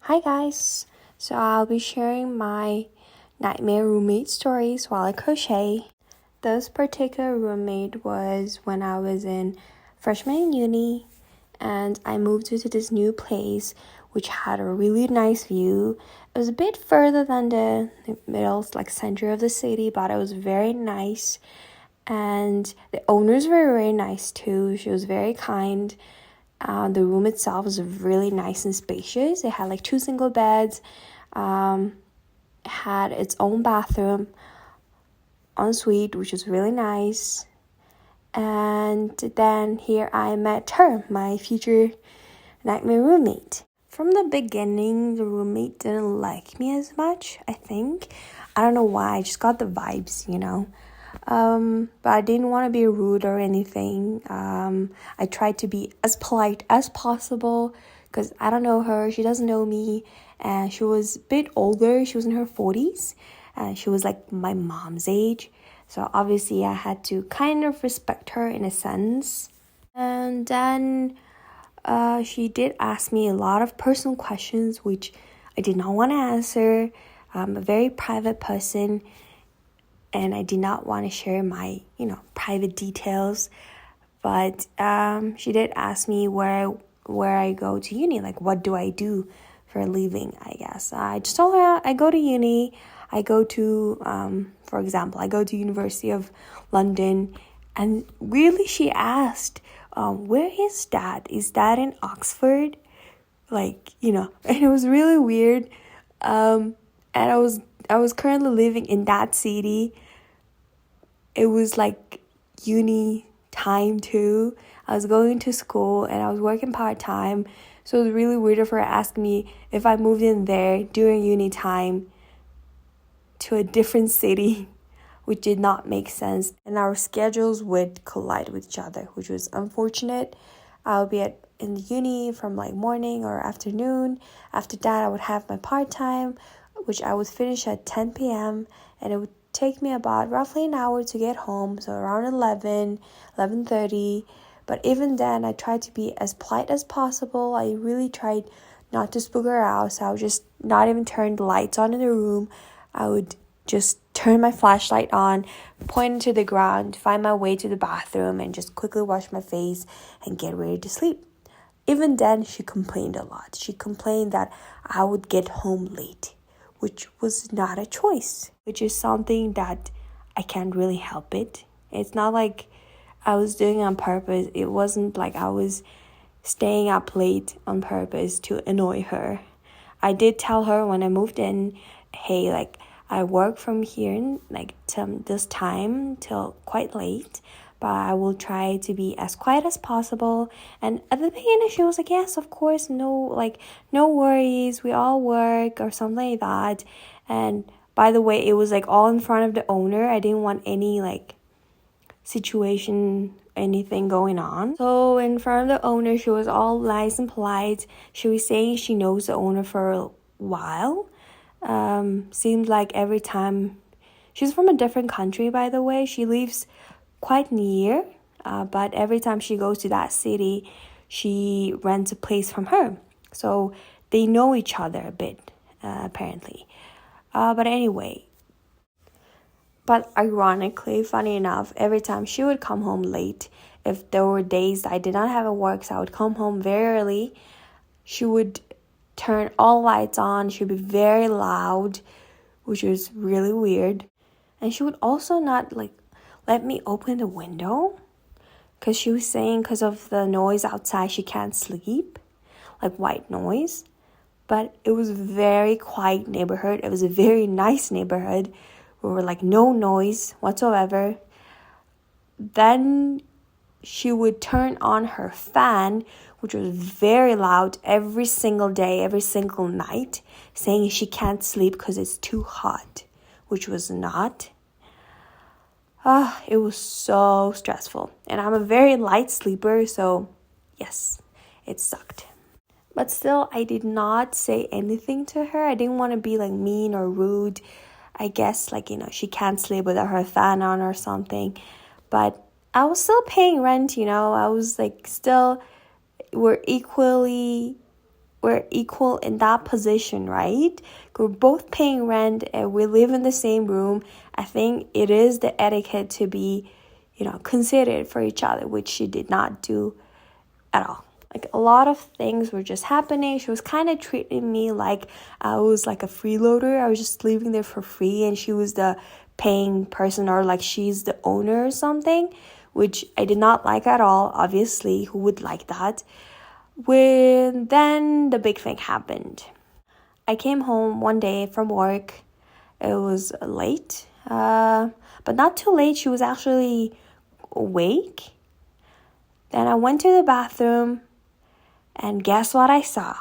Hi guys, so I'll be sharing my nightmare roommate stories while I crochet. This particular roommate was when I was in freshman in uni, and I moved to this new place which had a really nice view. It was a bit further than the middle, like center of the city, but it was very nice. And the owners were very nice too. She was very kind. The room itself was really nice and spacious. It had like 2 single beds, had its own bathroom, ensuite, which was really nice. And then here I met her, my future nightmare roommate. From the beginning, the roommate didn't like me as much, I think. I don't know why, I just got the vibes. But I didn't want to be rude or anything. I tried to be as polite as possible because I don't know her. She doesn't know me. And she was a bit older. She was in her 40s. And she was like my mom's age. So obviously I had to kind of respect her in a sense. And then she did ask me a lot of personal questions, which I did not want to answer. I'm a very private person, and I did not want to share my, private details. But she did ask me where I go to uni, like what do I do for a living, I guess. I just told her I go to uni. I go to, for example, I go to University of London. And really she asked, where is that? Is that in Oxford? And it was really weird. And I was currently living in that city. It was like uni time too. I was going to school and I was working part-time. So it was really weird of her asking me if I moved in there during uni time to a different city, which did not make sense. And our schedules would collide with each other, which was unfortunate. I would be in the uni from like morning or afternoon. After that, I would have my part-time, which I would finish at 10 p.m. and it would take me about roughly an hour to get home, so around 11:30. But even then, I tried to be as polite as possible. I really tried not to spook her out, so I would just not even turn the lights on in the room. I would just turn my flashlight on, point into the ground, find my way to the bathroom, and just quickly wash my face and get ready to sleep. Even then, she complained a lot. She complained that I would get home late, which was not a choice, which is something that I can't really help it. It's not like I was doing it on purpose. It wasn't like I was staying up late on purpose to annoy her. I did tell her when I moved in, hey, I work from here till this time till quite late, but I will try to be as quiet as possible. And at the beginning, she was like, yes, of course, no worries, we all work or something like that. And by the way, it was all in front of the owner. I didn't want any situation, anything going on. So in front of the owner, she was all nice and polite. She was saying she knows the owner for a while. Seemed like every time, she's from a different country, by the way. She lives quite near, but every time she goes to that city, she rents a place from her. So they know each other a bit, apparently. But anyway, but ironically, funny enough, every time she would come home late, if there were days I did not have a work, so I would come home very early, she would turn all lights on. She would be very loud, which was really weird. And she would also not let me open the window because she was saying because of the noise outside she can't sleep, like white noise. But it was a very quiet neighborhood. It was a very nice neighborhood. We were no noise whatsoever. Then she would turn on her fan, which was very loud, every single day, every single night, saying she can't sleep because it's too hot, which was not. It was so stressful. And I'm a very light sleeper, so yes, it sucked. But still, I did not say anything to her. I didn't want to be mean or rude. I guess she can't sleep without her fan on or something. But I was still paying rent, I was still, we're we're equal in that position, right? We're both paying rent and we live in the same room. I think it is the etiquette to be, considerate for each other, which she did not do at all. Like, a lot of things were just happening. She was kind of treating me like I was like a freeloader. I was just living there for free and she was the paying person, or like she's the owner or something, which I did not like at all. Obviously, who would like that? Then the big thing happened. I came home one day from work. It was late, but not too late. She was actually awake. Then I went to the bathroom, and guess what I saw?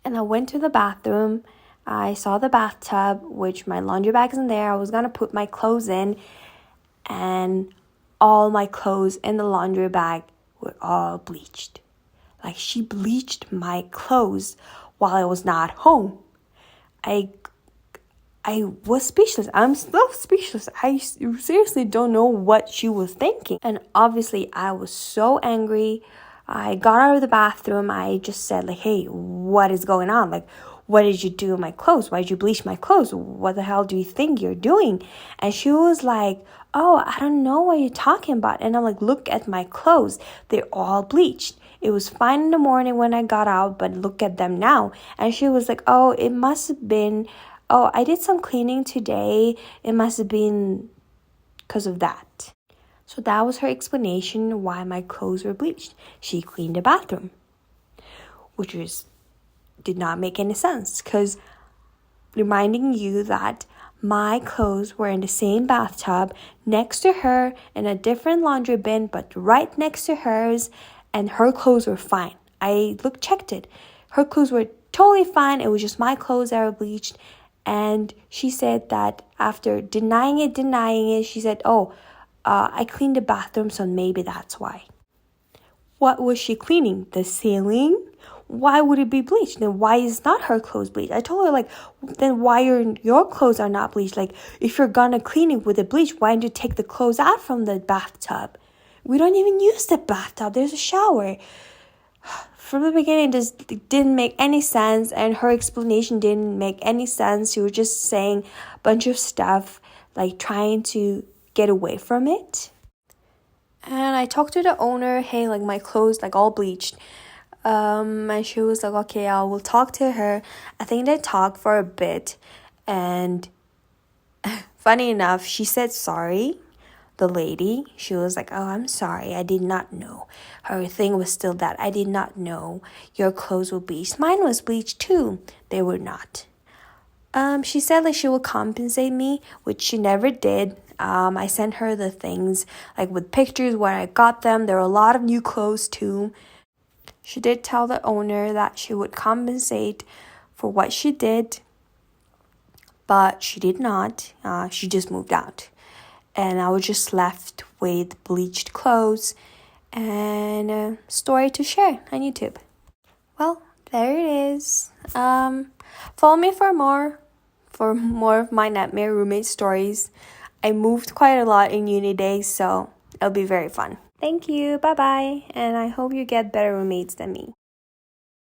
And I went to the bathroom. I saw the bathtub, which my laundry bag's in there. I was gonna put my clothes in, and all my clothes in the laundry bag were all bleached. Like, she bleached my clothes while I was not home. I was speechless. I'm still speechless. I seriously don't know what she was thinking. And obviously, I was so angry. I got out of the bathroom. I just said, like, hey, what is going on? Like, what did you do to my clothes? Why did you bleach my clothes? What the hell do you think you're doing? And she was like, oh, I don't know what you're talking about. And I'm like, look at my clothes. They're all bleached. It was fine in the morning when I got out, but look at them now. And she was like, oh, it must have been, oh, I did some cleaning today. It must have been because of that. So that was her explanation why my clothes were bleached. She cleaned the bathroom, which did not make any sense, because reminding you that my clothes were in the same bathtub next to her in a different laundry bin, but right next to hers, and her clothes were fine. I checked it. Her clothes were totally fine. It was just my clothes that were bleached. And she said that after denying it, she said, I cleaned the bathroom, so maybe that's why. What was she cleaning? The ceiling? Why would it be bleached? Then why is not her clothes bleached? I told her, like, then why your clothes are not bleached? Like, if you're gonna clean it with the bleach, why don't you take the clothes out from the bathtub? We don't even use the bathtub. There's a shower. From the beginning, this didn't make any sense, and her explanation didn't make any sense. She was just saying a bunch of stuff, like trying to get away from it. And I talked to the owner, hey, like, my clothes, like, all bleached. And she was like, okay, I will talk to her. I think they talked for a bit, and funny enough, she said sorry. The lady, she was like, oh, I'm sorry, I did not know. Her thing was still that I did not know your clothes were bleached. Mine was bleached too. They were not. She said like she would compensate me, which she never did. I sent her the things like with pictures where I got them. There were a lot of new clothes too. She did tell the owner that she would compensate for what she did, but she did not. She just moved out. And I was just left with bleached clothes and a story to share on YouTube. Well, there it is. Follow me for more of my nightmare roommate stories. I moved quite a lot in uni days, so it'll be very fun. Thank you. Bye-bye. And I hope you get better roommates than me.